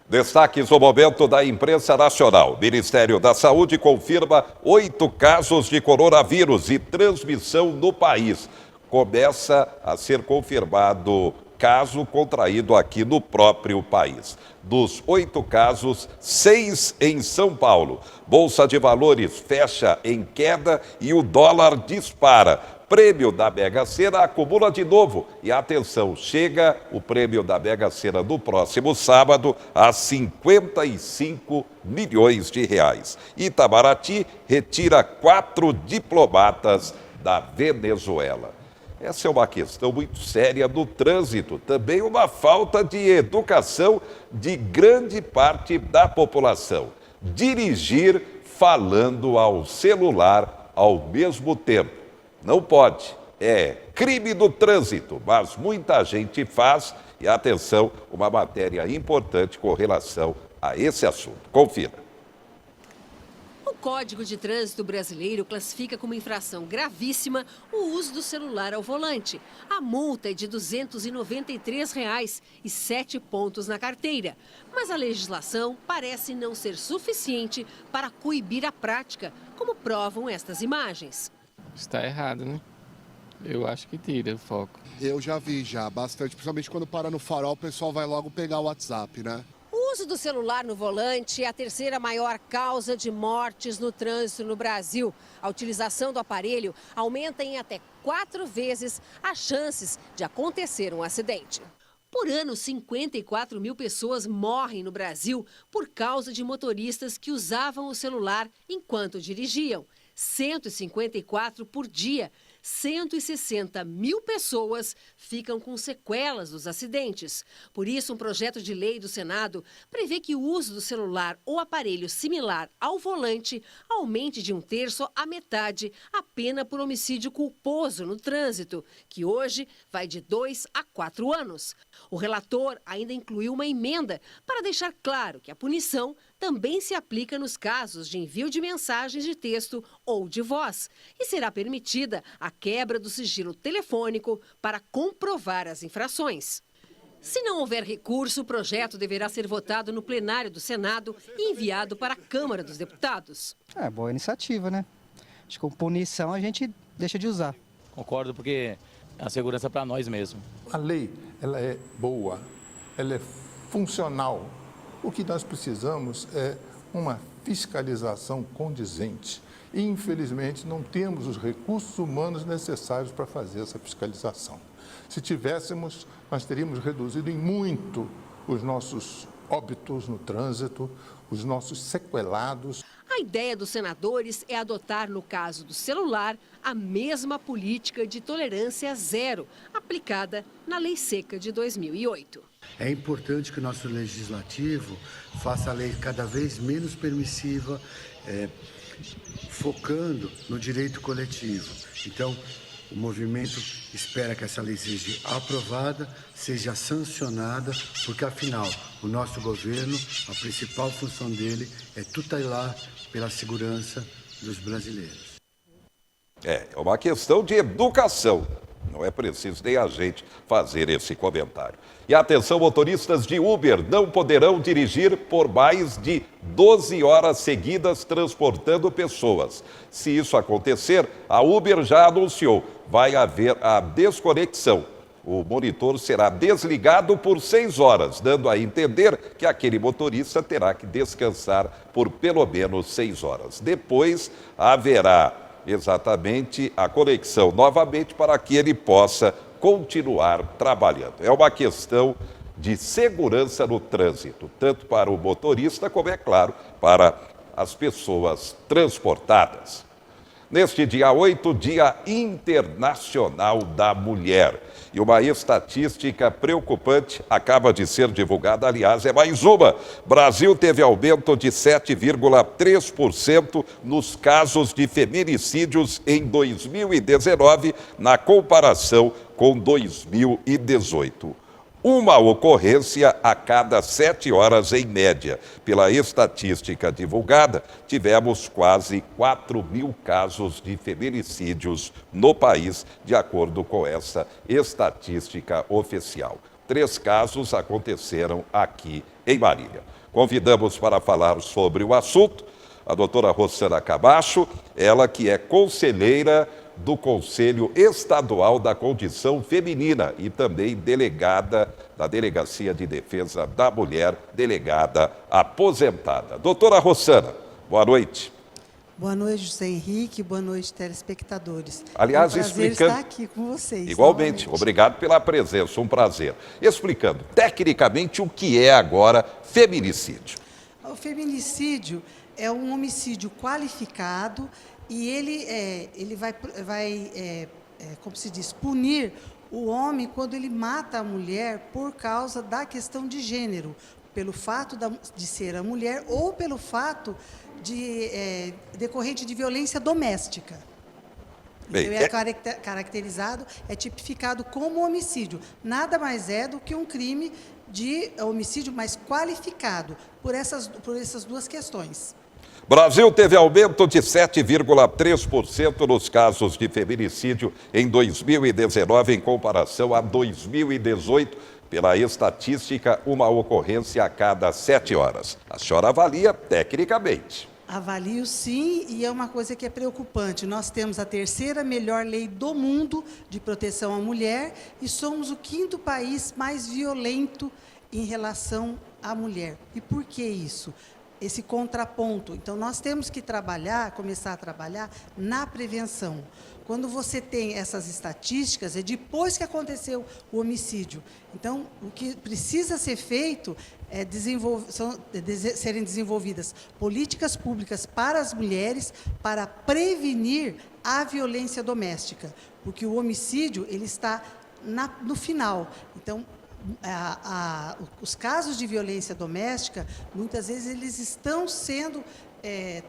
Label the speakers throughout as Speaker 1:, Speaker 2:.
Speaker 1: Destaques no momento da imprensa nacional. O Ministério da Saúde confirma 8 casos de coronavírus e transmissão no país. Começa a ser confirmado caso contraído aqui no próprio país. Dos 8 casos, 6 em São Paulo. Bolsa de Valores fecha em queda e o dólar dispara. Prêmio da Mega Sena acumula de novo. E atenção, chega o prêmio da Mega Sena no próximo sábado a 55 milhões de reais. Itamaraty retira 4 diplomatas da Venezuela. Essa é uma questão muito séria no trânsito, também uma falta de educação de grande parte da população. Dirigir falando ao celular ao mesmo tempo. Não pode, é crime do trânsito, mas muita gente faz. E atenção, uma matéria importante com relação a esse assunto. Confira.
Speaker 2: O Código de Trânsito Brasileiro classifica como infração gravíssima o uso do celular ao volante. A multa é de R$ 293 e 7 pontos na carteira. Mas a legislação parece não ser suficiente para coibir a prática, como provam estas imagens.
Speaker 3: Está errado, né? Eu acho que tira o foco.
Speaker 4: Eu já vi bastante, principalmente quando para no farol, o pessoal vai logo pegar o WhatsApp, né?
Speaker 2: O uso do celular no volante é a terceira maior causa de mortes no trânsito no Brasil. A utilização do aparelho aumenta em até 4 vezes as chances de acontecer um acidente. Por ano, 54 mil pessoas morrem no Brasil por causa de motoristas que usavam o celular enquanto dirigiam. 154 por dia. 160 mil pessoas ficam com sequelas dos acidentes. Por isso, um projeto de lei do Senado prevê que o uso do celular ou aparelho similar ao volante aumente de 1/3 à metade a pena por homicídio culposo no trânsito, que hoje vai de 2 a 4 anos. O relator ainda incluiu uma emenda para deixar claro que a punição também se aplica nos casos de envio de mensagens de texto ou de voz e será permitida a quebra do sigilo telefônico para comprovar as infrações. Se não houver recurso, o projeto deverá ser votado no plenário do Senado e enviado para a Câmara dos Deputados.
Speaker 5: É boa iniciativa, né? Acho que com punição a gente deixa de usar.
Speaker 6: Concordo, porque é a segurança para nós mesmos.
Speaker 7: A lei, ela é boa, ela é funcional. O que nós precisamos é uma fiscalização condizente. E, infelizmente, não temos os recursos humanos necessários para fazer essa fiscalização. Se tivéssemos, nós teríamos reduzido em muito os nossos óbitos no trânsito, os nossos sequelados.
Speaker 2: A ideia dos senadores é adotar, no caso do celular, a mesma política de tolerância zero aplicada na Lei Seca de 2008.
Speaker 8: É importante que o nosso legislativo faça a lei cada vez menos permissiva, focando no direito coletivo. Então, o movimento espera que essa lei seja aprovada, seja sancionada, porque, afinal, o nosso governo, a principal função dele é tutelar pela segurança dos brasileiros.
Speaker 1: É uma questão de educação. Não é preciso nem a gente fazer esse comentário. E atenção, motoristas de Uber não poderão dirigir por mais de 12 horas seguidas transportando pessoas. Se isso acontecer, a Uber já anunciou, vai haver a desconexão. O monitor será desligado por 6 horas, dando a entender que aquele motorista terá que descansar por pelo menos 6 horas. Depois haverá exatamente a conexão novamente para que ele possa continuar trabalhando. É uma questão de segurança no trânsito, tanto para o motorista como, é claro, para as pessoas transportadas. Neste dia 8, Dia Internacional da Mulher. E uma estatística preocupante acaba de ser divulgada, aliás, é mais uma. Brasil teve aumento de 7,3% nos casos de feminicídios em 2019, na comparação com 2018. Uma ocorrência a cada 7 horas em média. Pela estatística divulgada, tivemos quase 4 mil casos de feminicídios no país, de acordo com essa estatística oficial. 3 casos aconteceram aqui em Marília. Convidamos para falar sobre o assunto a doutora Rossana Camacho, ela que é conselheira do Conselho Estadual da Condição Feminina e também delegada da Delegacia de Defesa da Mulher, delegada aposentada. Doutora Rossana, boa noite.
Speaker 9: Boa noite, José Henrique. Boa noite, telespectadores.
Speaker 1: Aliás,
Speaker 9: é um prazer estar aqui com vocês.
Speaker 1: Igualmente,
Speaker 9: novamente.
Speaker 1: obrigado pela presença, um prazer. Explicando tecnicamente o que é agora feminicídio.
Speaker 9: O feminicídio é um homicídio qualificado e ele vai como se diz, punir o homem quando ele mata a mulher por causa da questão de gênero, pelo fato de ser a mulher ou pelo fato decorrente de violência doméstica.
Speaker 1: Bem,
Speaker 9: então, caracterizado, tipificado como homicídio. Nada mais é do que um crime de homicídio mais qualificado por essas duas questões.
Speaker 1: Brasil teve aumento de 7,3% nos casos de feminicídio em 2019 em comparação a 2018. Pela estatística, uma ocorrência a cada 7 horas. A senhora avalia tecnicamente.
Speaker 9: Avalio sim, e é uma coisa que é preocupante. Nós temos a 3ª melhor lei do mundo de proteção à mulher e somos o 5º país mais violento em relação à mulher. E por que isso? Esse contraponto. Então, nós temos que começar a trabalhar na prevenção. Quando você tem essas estatísticas, é depois que aconteceu o homicídio. Então, o que precisa ser feito é serem desenvolvidas políticas públicas para as mulheres para prevenir a violência doméstica, porque o homicídio ele está no final. Então, os casos de violência doméstica, muitas vezes, eles estão sendo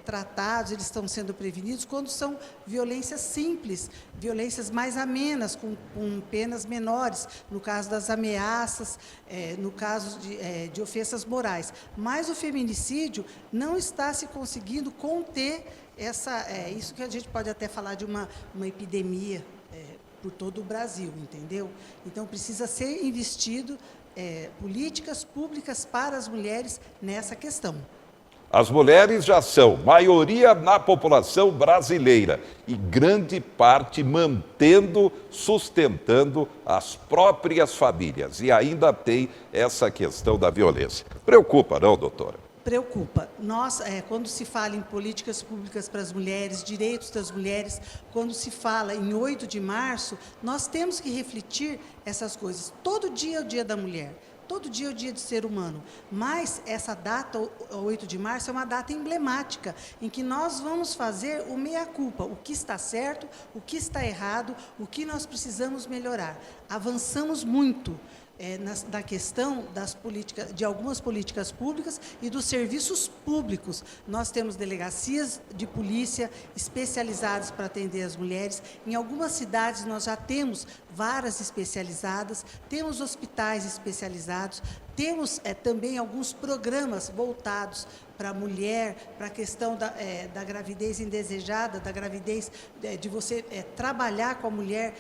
Speaker 9: tratados, eles estão sendo prevenidos quando são violências simples, violências mais amenas, com penas menores, no caso das ameaças, no caso de ofensas morais. Mas o feminicídio não está se conseguindo conter isso que a gente pode até falar de uma epidemia por todo o Brasil, entendeu? Então, precisa ser investido políticas públicas para as mulheres nessa questão.
Speaker 1: As mulheres já são maioria na população brasileira e grande parte sustentando as próprias famílias. E ainda tem essa questão da violência. Preocupa, não, doutora?
Speaker 9: Preocupa. Quando se fala em políticas públicas para as mulheres, direitos das mulheres, quando se fala em 8 de março, nós temos que refletir essas coisas. Todo dia é o Dia da Mulher. Todo dia é o dia do ser humano, mas essa data, 8 de março, é uma data emblemática, em que nós vamos fazer o meia-culpa, o que está certo, o que está errado, o que nós precisamos melhorar. Avançamos muito na questão de algumas políticas públicas e dos serviços públicos. Nós temos delegacias de polícia especializadas para atender as mulheres. Em algumas cidades nós já temos varas especializadas, temos hospitais especializados, temos também alguns programas voltados para a mulher, para a questão da gravidez indesejada, da gravidez, de você trabalhar com a mulher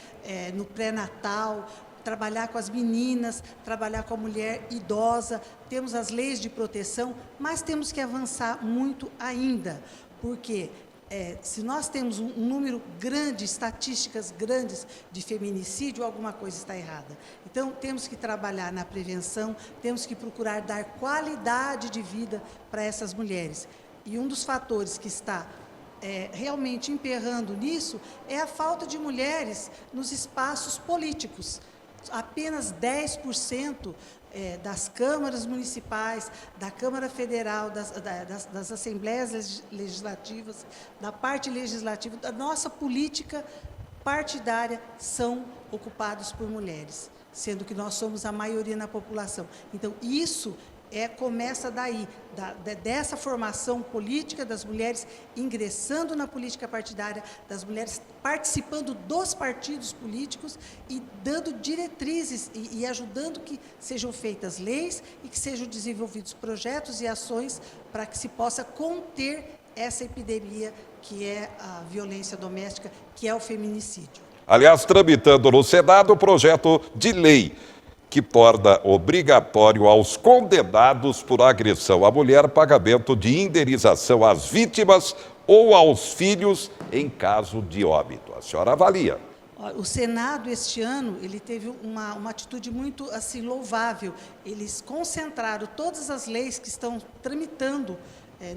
Speaker 9: no pré-natal, trabalhar com as meninas, trabalhar com a mulher idosa, temos as leis de proteção, mas temos que avançar muito ainda, porque se nós temos um número grande, estatísticas grandes de feminicídio, alguma coisa está errada. Então, temos que trabalhar na prevenção, temos que procurar dar qualidade de vida para essas mulheres. E um dos fatores que está realmente emperrando nisso é a falta de mulheres nos espaços políticos. Apenas 10% das câmaras municipais, da Câmara Federal, das Assembleias Legislativas, da parte legislativa, da nossa política partidária são ocupados por mulheres, sendo que nós somos a maioria na população. Então, isso começa daí, dessa formação política das mulheres ingressando na política partidária, das mulheres participando dos partidos políticos e dando diretrizes e ajudando que sejam feitas leis e que sejam desenvolvidos projetos e ações para que se possa conter essa epidemia que é a violência doméstica, que é o feminicídio.
Speaker 1: Aliás, tramitando no Senado o projeto de lei que torna obrigatório aos condenados por agressão à mulher pagamento de indenização às vítimas ou aos filhos em caso de óbito. A senhora avalia.
Speaker 9: O Senado, este ano, ele teve uma atitude muito assim, louvável. Eles concentraram todas as leis que estão tramitando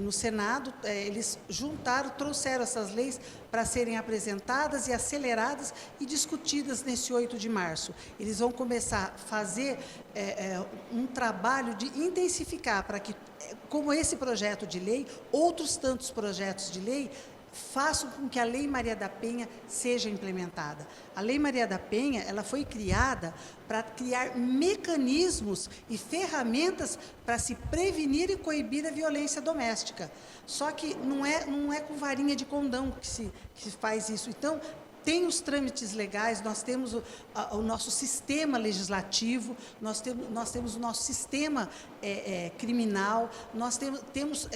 Speaker 9: no Senado, eles juntaram, trouxeram essas leis para serem apresentadas e aceleradas e discutidas nesse 8 de março. Eles vão começar a fazer um trabalho de intensificar para que, como esse projeto de lei, outros tantos projetos de lei, façam com que a Lei Maria da Penha seja implementada. A Lei Maria da Penha, ela foi criada para criar mecanismos e ferramentas para se prevenir e coibir a violência doméstica. Só que não é com varinha de condão que se faz isso. Então, tem os trâmites legais, nós temos o nosso sistema legislativo, nós temos o nosso sistema criminal, nós temos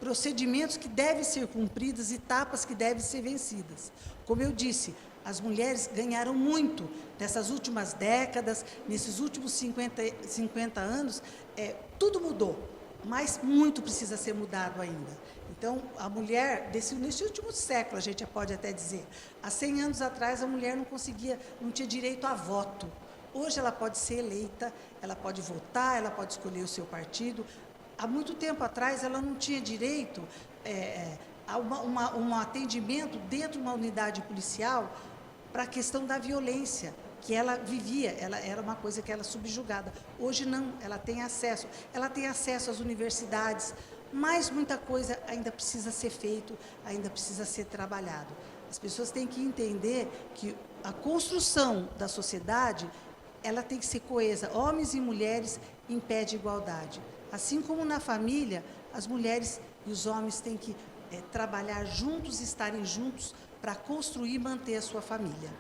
Speaker 9: procedimentos que devem ser cumpridos, etapas que devem ser vencidas. Como eu disse, as mulheres ganharam muito nessas últimas décadas, nesses últimos 50 anos, tudo mudou, mas muito precisa ser mudado ainda. Então, a mulher, nesse último século, a gente pode até dizer, há 100 anos atrás, a mulher não tinha direito a voto. Hoje ela pode ser eleita, ela pode votar, ela pode escolher o seu partido. Há muito tempo atrás, ela não tinha direito a um atendimento dentro de uma unidade policial para a questão da violência que ela vivia, ela era uma coisa que era subjugada. Hoje não, ela tem acesso às universidades, mas muita coisa ainda precisa ser feito, ainda precisa ser trabalhado. As pessoas têm que entender que a construção da sociedade, ela tem que ser coesa, homens e mulheres em pé de igualdade. Assim como na família, as mulheres e os homens têm que trabalhar juntos, estarem juntos para construir e manter a sua família.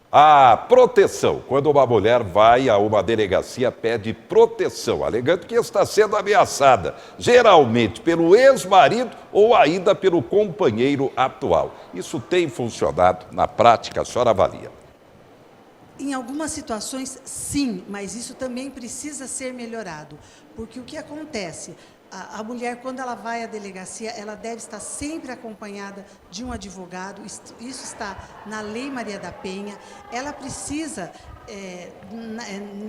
Speaker 1: A proteção. Quando uma mulher vai a uma delegacia, pede proteção, alegando que está sendo ameaçada, geralmente pelo ex-marido ou ainda pelo companheiro atual. Isso tem funcionado na prática? A senhora avalia?
Speaker 9: Em algumas situações, sim, mas isso também precisa ser melhorado, porque o que acontece? A mulher, quando ela vai à delegacia, ela deve estar sempre acompanhada de um advogado, isso está na Lei Maria da Penha. Ela precisa,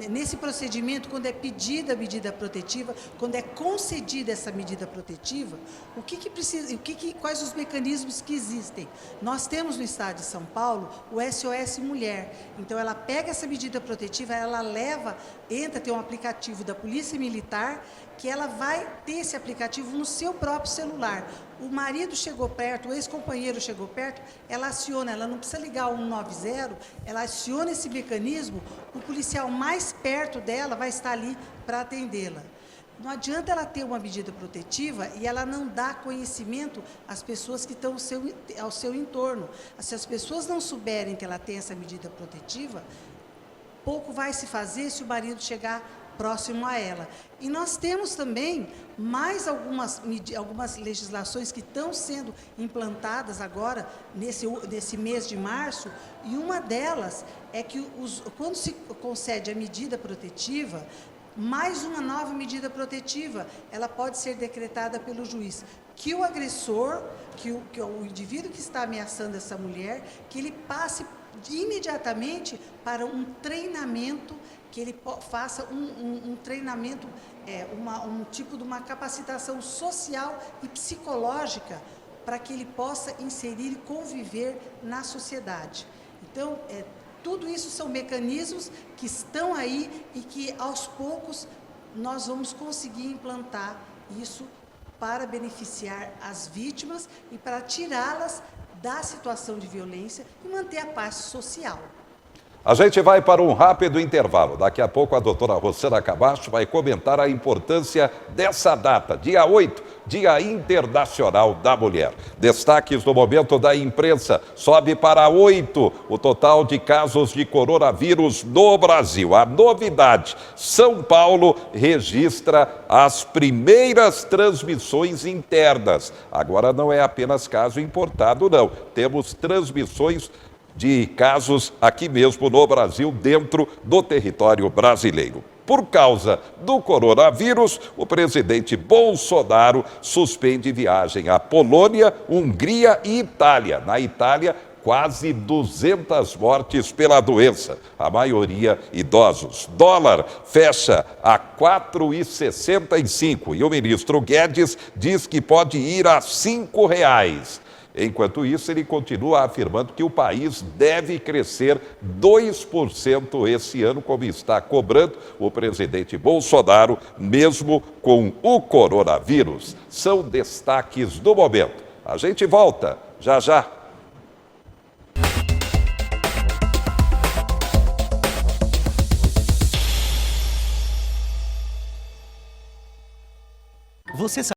Speaker 9: nesse procedimento, quando é pedida a medida protetiva, quando é concedida essa medida protetiva, quais os mecanismos que existem? Nós temos no estado de São Paulo o SOS Mulher, então ela pega essa medida protetiva, ela tem um aplicativo da Polícia Militar, que ela vai ter esse aplicativo no seu próprio celular. O marido chegou perto, o ex-companheiro chegou perto, ela aciona, ela não precisa ligar o 190, ela aciona esse mecanismo, o policial mais perto dela vai estar ali para atendê-la. Não adianta ela ter uma medida protetiva e ela não dar conhecimento às pessoas que estão ao seu entorno. Se as pessoas não souberem que ela tem essa medida protetiva, pouco vai se fazer se o marido chegar próximo a ela. E nós temos também mais algumas legislações que estão sendo implantadas agora, nesse mês de março, e uma delas é que quando se concede a medida protetiva, mais uma nova medida protetiva, ela pode ser decretada pelo juiz, que o agressor, que o indivíduo que está ameaçando essa mulher, que ele passe imediatamente para um treinamento, que ele faça um treinamento, um tipo de uma capacitação social e psicológica para que ele possa inserir e conviver na sociedade. Então, tudo isso são mecanismos que estão aí e que, aos poucos, nós vamos conseguir implantar isso para beneficiar as vítimas e para tirá-las da situação de violência e manter a paz social.
Speaker 1: A gente vai para um rápido intervalo. Daqui a pouco a doutora Rossana Camacho vai comentar a importância dessa data, dia 8, Dia Internacional da Mulher. Destaques no momento da imprensa. Sobe para 8 o total de casos de coronavírus no Brasil. A novidade, São Paulo registra as primeiras transmissões internas. Agora não é apenas caso importado, não. Temos transmissões de casos aqui mesmo no Brasil, dentro do território brasileiro. Por causa do coronavírus, o presidente Bolsonaro suspende viagem à Polônia, Hungria e Itália. Na Itália, quase 200 mortes pela doença, a maioria idosos. Dólar fecha a 4,65 e o ministro Guedes diz que pode ir a R$ 5. Enquanto isso, ele continua afirmando que o país deve crescer 2% esse ano, como está cobrando o presidente Bolsonaro, mesmo com o coronavírus. São destaques do momento. A gente volta já já.
Speaker 10: Você sabe